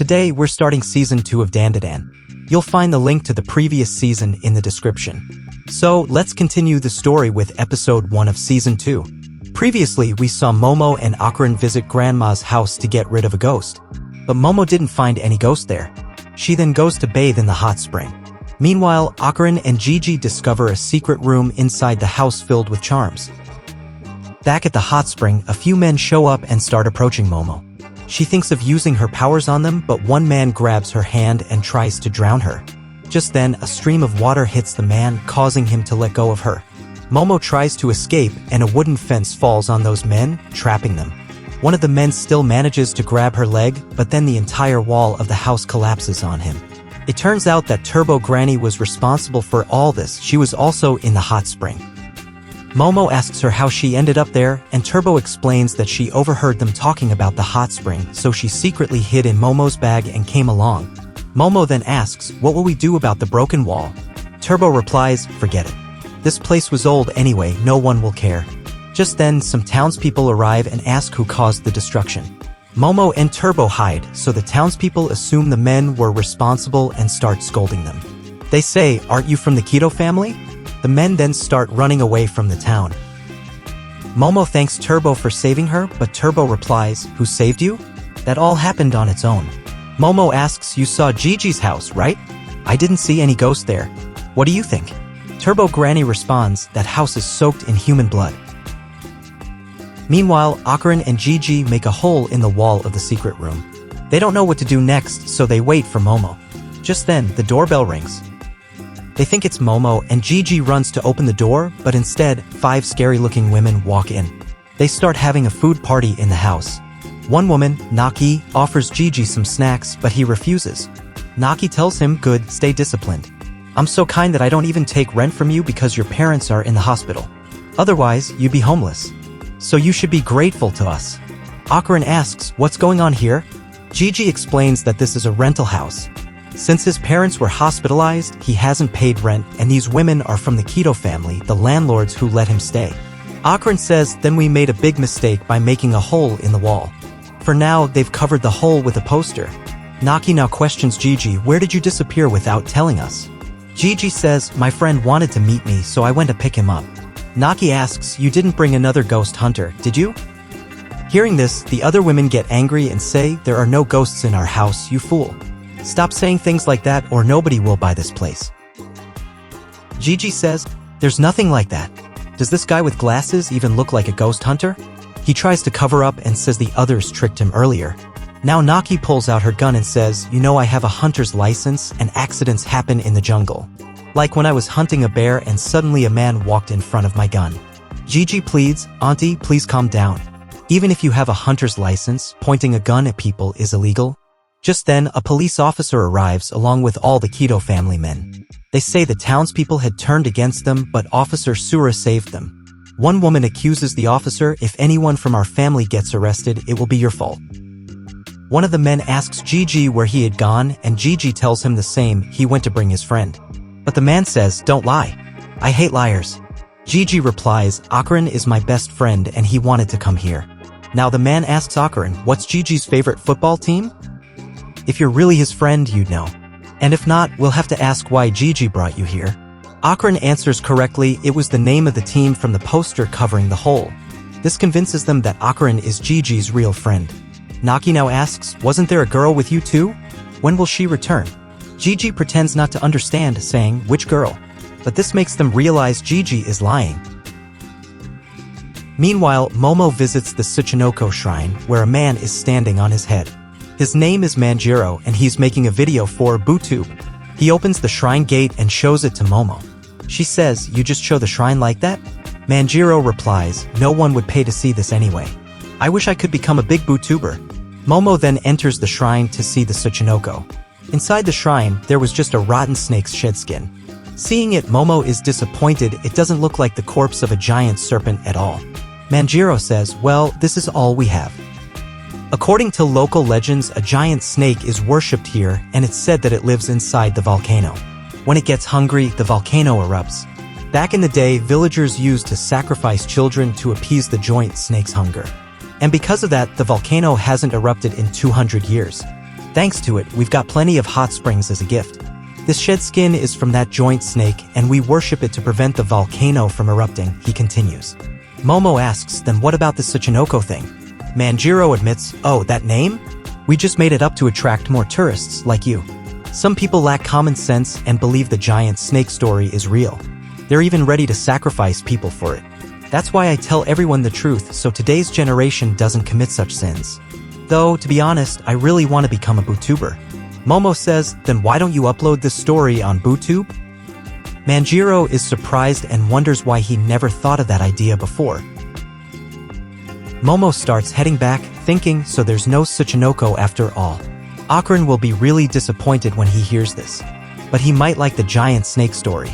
Today, we're starting Season 2 of Dandadan. You'll find the link to the previous season in the description. So, let's continue the story with Episode 1 of Season 2. Previously, we saw Momo and Okarun visit Grandma's house to get rid of a ghost. But Momo didn't find any ghost there. She then goes to bathe in the hot spring. Meanwhile, Okarun and Gigi discover a secret room inside the house filled with charms. Back at the hot spring, a few men show up and start approaching Momo. She thinks of using her powers on them, but one man grabs her hand and tries to drown her. Just then, a stream of water hits the man, causing him to let go of her. Momo tries to escape, and a wooden fence falls on those men, trapping them. One of the men still manages to grab her leg, but then the entire wall of the house collapses on him. It turns out that Turbo Granny was responsible for all this. She was also in the hot spring. Momo asks her how she ended up there, and Turbo explains that she overheard them talking about the hot spring, so she secretly hid in Momo's bag and came along. Momo then asks, "What will we do about the broken wall?" Turbo replies, "Forget it. This place was old anyway, no one will care." Just then, some townspeople arrive and ask who caused the destruction. Momo and Turbo hide, so the townspeople assume the men were responsible and start scolding them. They say, "Aren't you from the Keto family?" The men then start running away from the town. Momo thanks Turbo for saving her, but Turbo replies, "Who saved you? That all happened on its own." Momo asks, "You saw Gigi's house, right? I didn't see any ghost there. What do you think?" Turbo Granny responds, "That house is soaked in human blood." Meanwhile, Okarun and Gigi make a hole in the wall of the secret room. They don't know what to do next, so they wait for Momo. Just then, the doorbell rings. They think it's Momo, and Gigi runs to open the door, but instead, 5 scary-looking women walk in. They start having a food party in the house. One woman, Naki, offers Gigi some snacks, but he refuses. Naki tells him, "Good, stay disciplined. I'm so kind that I don't even take rent from you because your parents are in the hospital. Otherwise, you'd be homeless. So you should be grateful to us." Okarun asks, "What's going on here?" Gigi explains that this is a rental house. Since his parents were hospitalized, he hasn't paid rent, and these women are from the Keto family, the landlords who let him stay. Okarun says, "Then we made a big mistake by making a hole in the wall. For now, they've covered the hole with a poster." Naki now questions Gigi, "Where did you disappear without telling us?" Gigi says, "My friend wanted to meet me, so I went to pick him up." Naki asks, "You didn't bring another ghost hunter, did you?" Hearing this, the other women get angry and say, "There are no ghosts in our house, you fool. Stop saying things like that or nobody will buy this place." Gigi says, "There's nothing like that. Does this guy with glasses even look like a ghost hunter?" He tries to cover up and says the others tricked him earlier. Now Naki pulls out her gun and says, "You know I have a hunter's license and accidents happen in the jungle. Like when I was hunting a bear and suddenly a man walked in front of my gun." Gigi pleads, "Auntie, please calm down. Even if you have a hunter's license, pointing a gun at people is illegal." Just then, a police officer arrives along with all the Keto family men. They say the townspeople had turned against them, but Officer Sura saved them. One woman accuses the officer, "If anyone from our family gets arrested, it will be your fault." One of the men asks Gigi where he had gone, and Gigi tells him the same, he went to bring his friend. But the man says, "Don't lie. I hate liars." Gigi replies, "Okarun is my best friend and he wanted to come here." Now the man asks Okarun, "What's Gigi's favorite football team?" If you're really his friend, you'd know. And if not, we'll have to ask why Gigi brought you here. Okarun answers correctly, it was the name of the team from the poster covering the hole. This convinces them that Okarun is Gigi's real friend. Naki now asks, "Wasn't there a girl with you too? When will she return?" Gigi pretends not to understand, saying, "Which girl?" But this makes them realize Gigi is lying. Meanwhile, Momo visits the Tsuchinoko shrine, where a man is standing on his head. His name is Manjiro, and he's making a video for BooTube. He opens the shrine gate and shows it to Momo. She says, "You just show the shrine like that?" Manjiro replies, "No one would pay to see this anyway. I wish I could become a big BooTuber." Momo then enters the shrine to see the Tsuchinoko. Inside the shrine, there was just a rotten snake's shed skin. Seeing it, Momo is disappointed. It doesn't look like the corpse of a giant serpent at all. Manjiro says, "Well, this is all we have." According to local legends, a giant snake is worshipped here, and it's said that it lives inside the volcano. When it gets hungry, the volcano erupts. Back in the day, villagers used to sacrifice children to appease the giant snake's hunger. And because of that, the volcano hasn't erupted in 200 years. Thanks to it, we've got plenty of hot springs as a gift. This shed skin is from that joint snake, and we worship it to prevent the volcano from erupting, he continues. Momo asks, then what about this Tsuchinoko thing? Manjiro admits, oh, that name? We just made it up to attract more tourists like you. Some people lack common sense and believe the giant snake story is real. They're even ready to sacrifice people for it. That's why I tell everyone the truth so today's generation doesn't commit such sins. Though, to be honest, I really want to become a BootTuber. Momo says, then why don't you upload this story on BootTube? Manjiro is surprised and wonders why he never thought of that idea before. Momo starts heading back, thinking, so there's no Tsuchinoko after all. Okarun will be really disappointed when he hears this. But he might like the giant snake story.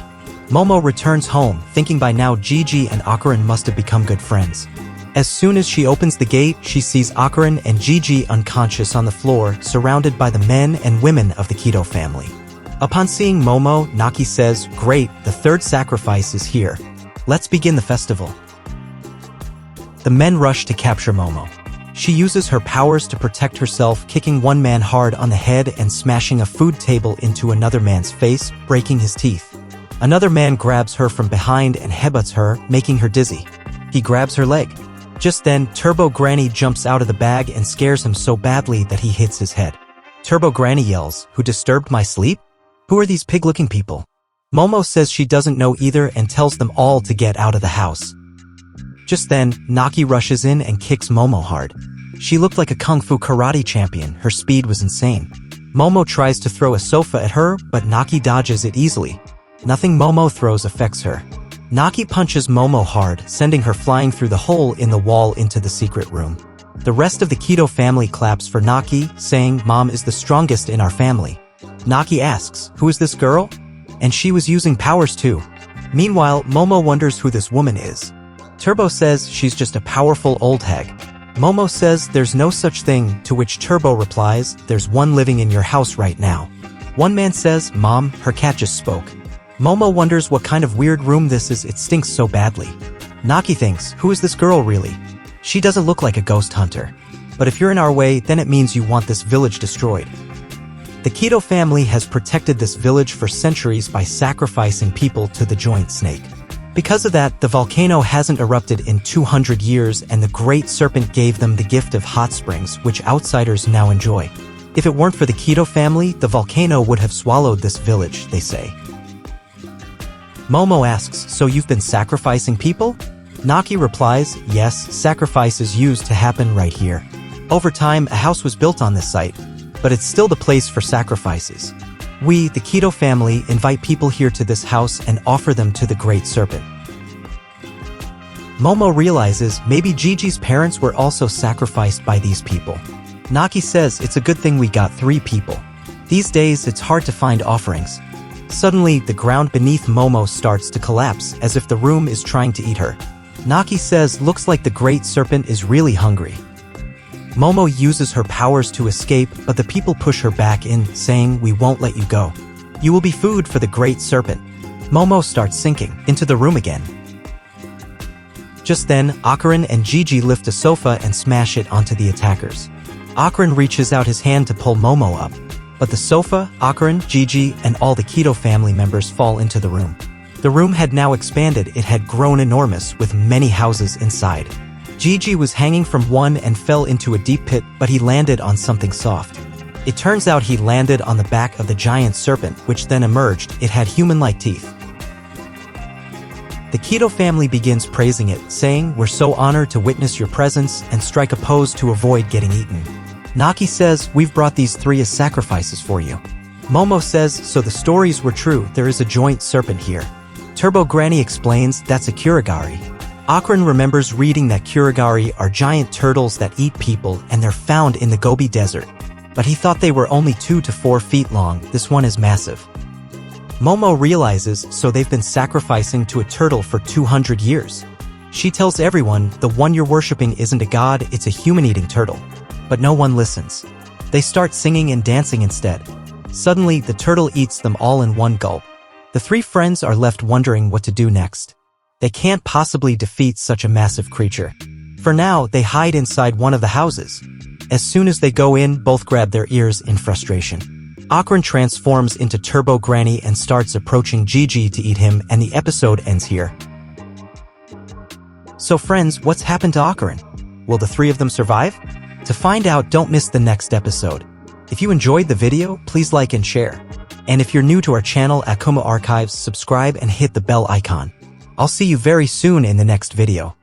Momo returns home, thinking by now Gigi and Okarun must have become good friends. As soon as she opens the gate, she sees Okarun and Gigi unconscious on the floor, surrounded by the men and women of the Kido family. Upon seeing Momo, Naki says, great, the third sacrifice is here. Let's begin the festival. The men rush to capture Momo. She uses her powers to protect herself, kicking one man hard on the head and smashing a food table into another man's face, breaking his teeth. Another man grabs her from behind and headbutts her, making her dizzy. He grabs her leg. Just then, Turbo Granny jumps out of the bag and scares him so badly that he hits his head. Turbo Granny yells, who disturbed my sleep? Who are these pig-looking people? Momo says she doesn't know either and tells them all to get out of the house. Just then, Naki rushes in and kicks Momo hard. She looked like a kung fu karate champion, her speed was insane. Momo tries to throw a sofa at her, but Naki dodges it easily. Nothing Momo throws affects her. Naki punches Momo hard, sending her flying through the hole in the wall into the secret room. The rest of the Kido family claps for Naki, saying, Mom is the strongest in our family. Naki asks, who is this girl? And she was using powers too. Meanwhile, Momo wonders who this woman is. Turbo says she's just a powerful old hag. Momo says there's no such thing, to which Turbo replies, there's one living in your house right now. One man says, Mom, her cat just spoke. Momo wonders what kind of weird room this is, it stinks so badly. Naki thinks, who is this girl really? She doesn't look like a ghost hunter. But if you're in our way, then it means you want this village destroyed. The Kido family has protected this village for centuries by sacrificing people to the joint snake. Because of that, the volcano hasn't erupted in 200 years and the Great Serpent gave them the gift of hot springs, which outsiders now enjoy. If it weren't for the Kido family, the volcano would have swallowed this village, they say. Momo asks, so you've been sacrificing people? Naki replies, yes, sacrifices used to happen right here. Over time, a house was built on this site, but it's still the place for sacrifices. We, the Kido family, invite people here to this house and offer them to the Great Serpent. Momo realizes maybe Gigi's parents were also sacrificed by these people. Naki says it's a good thing we got 3 people. These days, it's hard to find offerings. Suddenly, the ground beneath Momo starts to collapse, as if the room is trying to eat her. Naki says, looks like the Great Serpent is really hungry. Momo uses her powers to escape, but the people push her back in, saying, we won't let you go. You will be food for the Great Serpent. Momo starts sinking into the room again. Just then, Okarun and Gigi lift a sofa and smash it onto the attackers. Okarun reaches out his hand to pull Momo up, but the sofa, Okarun, Gigi, and all the Kido family members fall into the room. The room had now expanded, it had grown enormous, with many houses inside. Gigi was hanging from one and fell into a deep pit, but he landed on something soft. It turns out he landed on the back of the giant serpent, which then emerged. It had human-like teeth. The Kido family begins praising it, saying, we're so honored to witness your presence, and strike a pose to avoid getting eaten. Naki says, we've brought these 3 as sacrifices for you. Momo says, so the stories were true, there is a joint serpent here. Turbo Granny explains, that's a kurigari. Okarun remembers reading that kurigari are giant turtles that eat people and they're found in the Gobi Desert. But he thought they were only 2 to 4 feet long, this one is massive. Momo realizes, so they've been sacrificing to a turtle for 200 years. She tells everyone, the one you're worshipping isn't a god, it's a human-eating turtle. But no one listens. They start singing and dancing instead. Suddenly, the turtle eats them all in one gulp. The 3 friends are left wondering what to do next. They can't possibly defeat such a massive creature. For now, they hide inside one of the houses. As soon as they go in, both grab their ears in frustration. Okarun transforms into Turbo Granny and starts approaching Gigi to eat him, and the episode ends here. So friends, what's happened to Okarun? Will the three of them survive? To find out, don't miss the next episode. If you enjoyed the video, please like and share. And if you're new to our channel Akuma Archives, subscribe and hit the bell icon. I'll see you very soon in the next video.